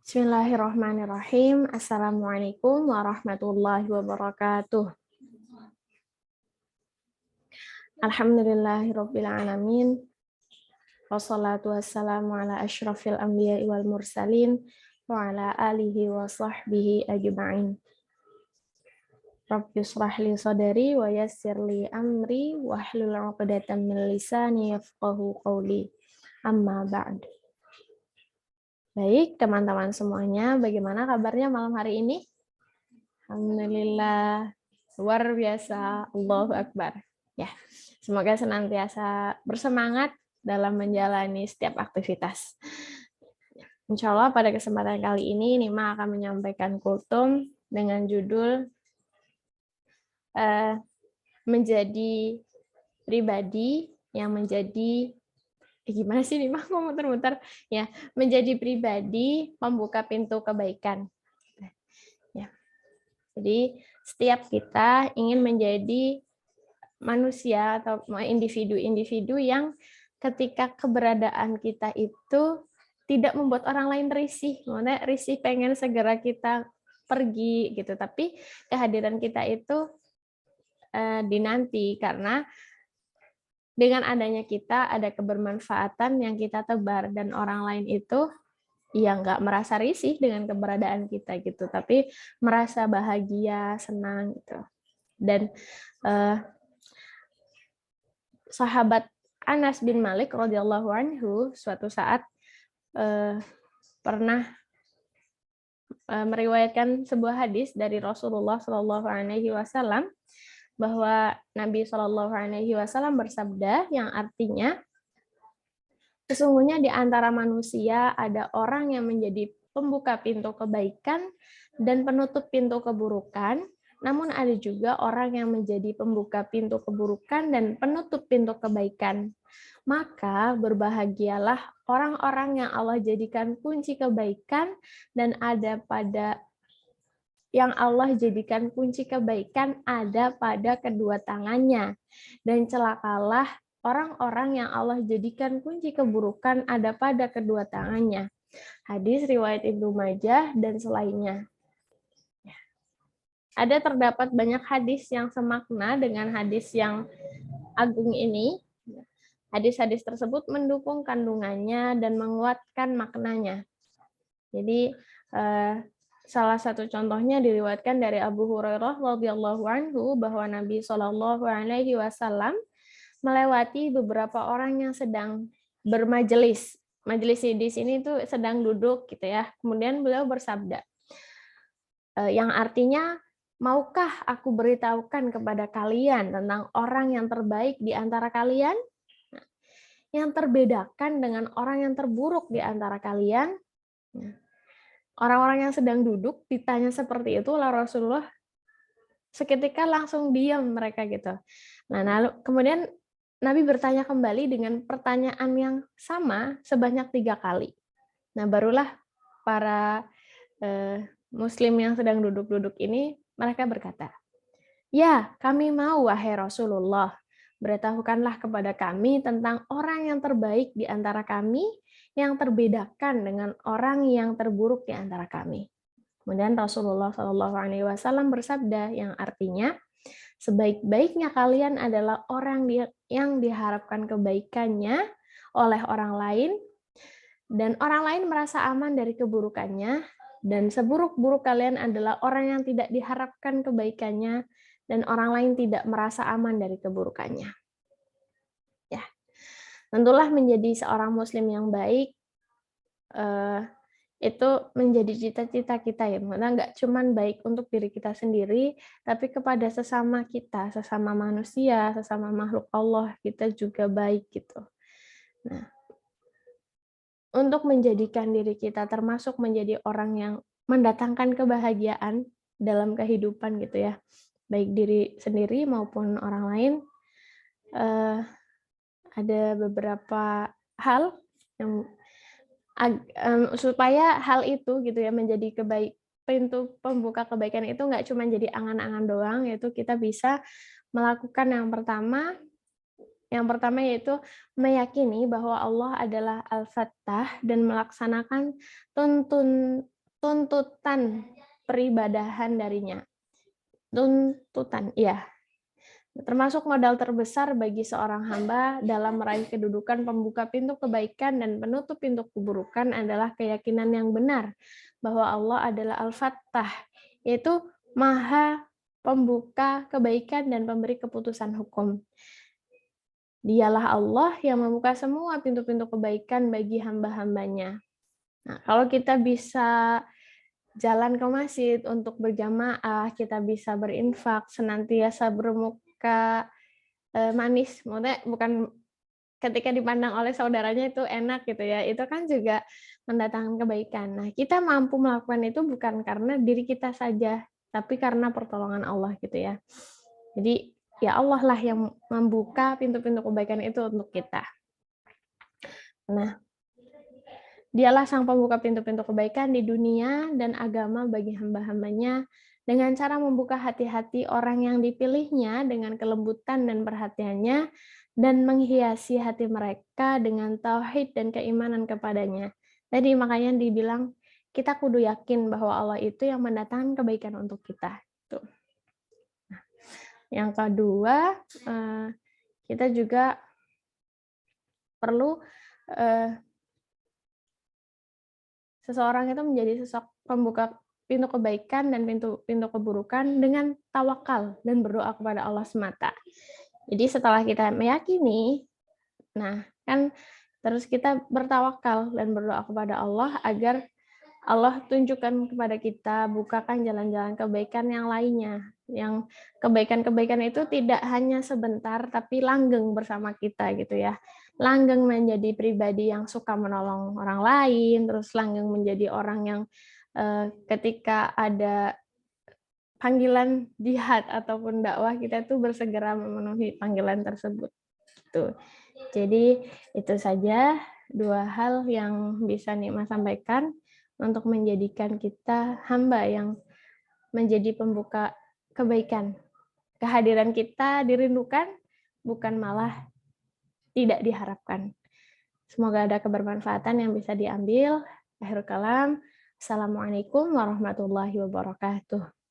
Bismillahirrahmanirrahim. Assalamualaikum warahmatullahi wabarakatuh. Alhamdulillahirabbil alamin. Wassalatu wassalamu ala asyrafil anbiya'i wal mursalin wa ala alihi wa sahbihi ajma'in. Rabbi shrah li sadri wa yassir li amri wahlul 'uqdatam min lisani yafqahu qawli. Amma ba'd. Baik, teman-teman semuanya, bagaimana kabarnya malam hari ini? Alhamdulillah, luar biasa, Allahu Akbar. Ya, semoga senantiasa bersemangat dalam menjalani setiap aktivitas. Insya Allah pada kesempatan kali ini, Nima akan menyampaikan kultum dengan judul menjadi pribadi yang menjadi gimana sih nih Mah mau muter-muter ya, menjadi pribadi pembuka pintu kebaikan ya. Jadi setiap kita ingin menjadi manusia atau individu-individu yang ketika keberadaan kita itu tidak membuat orang lain risih, maksudnya risih pengen segera kita pergi gitu, tapi kehadiran kita itu dinanti karena dengan adanya kita ada kebermanfaatan yang kita tebar dan orang lain itu ya nggak merasa risih dengan keberadaan kita gitu, tapi merasa bahagia, senang gitu. Dan sahabat Anas bin Malik radhiyallahu anhu suatu saat pernah meriwayatkan sebuah hadis dari Rasulullah Shallallahu Alaihi Wasallam bahwa Nabi Shallallahu Alaihi Wasallam bersabda yang artinya sesungguhnya di antara manusia ada orang yang menjadi pembuka pintu kebaikan dan penutup pintu keburukan, namun ada juga orang yang menjadi pembuka pintu keburukan dan penutup pintu kebaikan. Maka berbahagialah orang-orang yang Allah jadikan kunci kebaikan dan ada pada yang Allah jadikan kunci kebaikan ada pada kedua tangannya. Dan celakalah orang-orang yang Allah jadikan kunci keburukan ada pada kedua tangannya. Hadis riwayat Ibnu Majah dan selainnya. Ada terdapat banyak hadis yang semakna dengan hadis yang agung ini. Hadis-hadis tersebut mendukung kandungannya dan menguatkan maknanya. Jadi salah satu contohnya diriwayatkan dari Abu Hurairah radhiyallahu anhu bahwa Nabi Shallallahu Alaihi Wasallam melewati beberapa orang yang sedang bermajelis. Majelis di sini itu sedang duduk gitu ya. Kemudian beliau bersabda, yang artinya, maukah aku beritahukan kepada kalian tentang orang yang terbaik di antara kalian, yang terbedakan dengan orang yang terburuk di antara kalian? Orang-orang yang sedang duduk ditanya seperti itu oleh Rasulullah, seketika langsung diam mereka gitu. Nah, lalu kemudian Nabi bertanya kembali dengan pertanyaan yang sama sebanyak 3 kali. Nah, barulah para Muslim yang sedang duduk-duduk ini mereka berkata, "Ya, kami mau wahai Rasulullah, beritahukanlah kepada kami tentang orang yang terbaik di antara kami, yang terbedakan dengan orang yang terburuk di antara kami." Kemudian Rasulullah Shallallahu Alaihi Wasallam bersabda yang artinya, sebaik-baiknya kalian adalah orang yang diharapkan kebaikannya oleh orang lain, dan orang lain merasa aman dari keburukannya, dan seburuk-buruk kalian adalah orang yang tidak diharapkan kebaikannya, dan orang lain tidak merasa aman dari keburukannya. Ya, tentulah menjadi seorang Muslim yang baik itu menjadi cita-cita kita ya, karena nggak cuman baik untuk diri kita sendiri, tapi kepada sesama kita, sesama manusia, sesama makhluk Allah, kita juga baik gitu. Nah, untuk menjadikan diri kita termasuk menjadi orang yang mendatangkan kebahagiaan dalam kehidupan gitu ya, baik diri sendiri maupun orang lain, ada beberapa hal yang supaya hal itu gitu ya menjadi pintu pembuka kebaikan itu nggak cuma jadi angan-angan doang, yaitu kita bisa melakukan yang pertama yaitu meyakini bahwa Allah adalah Al-Fattah dan melaksanakan tuntutan peribadahan darinya. Tuntutan, iya. Termasuk modal terbesar bagi seorang hamba dalam meraih kedudukan pembuka pintu kebaikan dan penutup pintu keburukan adalah keyakinan yang benar bahwa Allah adalah Al-Fattah, yaitu Maha Pembuka kebaikan dan pemberi keputusan hukum. Dialah Allah yang membuka semua pintu-pintu kebaikan bagi hamba-hambanya. Nah, kalau kita bisa jalan ke masjid untuk berjamaah, kita bisa berinfak, senantiasa bermuka manis, maksudnya bukan ketika dipandang oleh saudaranya itu enak gitu ya, itu kan juga mendatangkan kebaikan. Nah, kita mampu melakukan itu bukan karena diri kita saja, tapi karena pertolongan Allah gitu ya. Jadi ya Allah lah yang membuka pintu-pintu kebaikan itu untuk kita. Nah, Dialah sang pembuka pintu-pintu kebaikan di dunia dan agama bagi hamba-hambanya dengan cara membuka hati-hati orang yang dipilihnya dengan kelembutan dan perhatiannya dan menghiasi hati mereka dengan tauhid dan keimanan kepadanya. Jadi makanya dibilang kita kudu yakin bahwa Allah itu yang mendatangkan kebaikan untuk kita. Tuh. Nah, yang kedua, kita juga perlu seseorang itu menjadi sosok pembuka pintu kebaikan dan pintu keburukan dengan tawakal dan berdoa kepada Allah semata. Jadi setelah kita meyakini, nah kan terus kita bertawakal dan berdoa kepada Allah agar Allah tunjukkan kepada kita, bukakan jalan-jalan kebaikan yang lainnya. Yang kebaikan-kebaikan itu tidak hanya sebentar, tapi langgeng bersama kita gitu ya. Langgeng menjadi pribadi yang suka menolong orang lain, terus langgeng menjadi orang yang ketika ada panggilan jihad ataupun dakwah, kita tuh bersegera memenuhi panggilan tersebut. Tuh. Jadi itu saja dua hal yang bisa Nikma sampaikan untuk menjadikan kita hamba yang menjadi pembuka kebaikan. Kehadiran kita dirindukan, bukan malah tidak diharapkan. Semoga ada kebermanfaatan yang bisa diambil. Akhirul kalam. Assalamualaikum warahmatullahi wabarakatuh.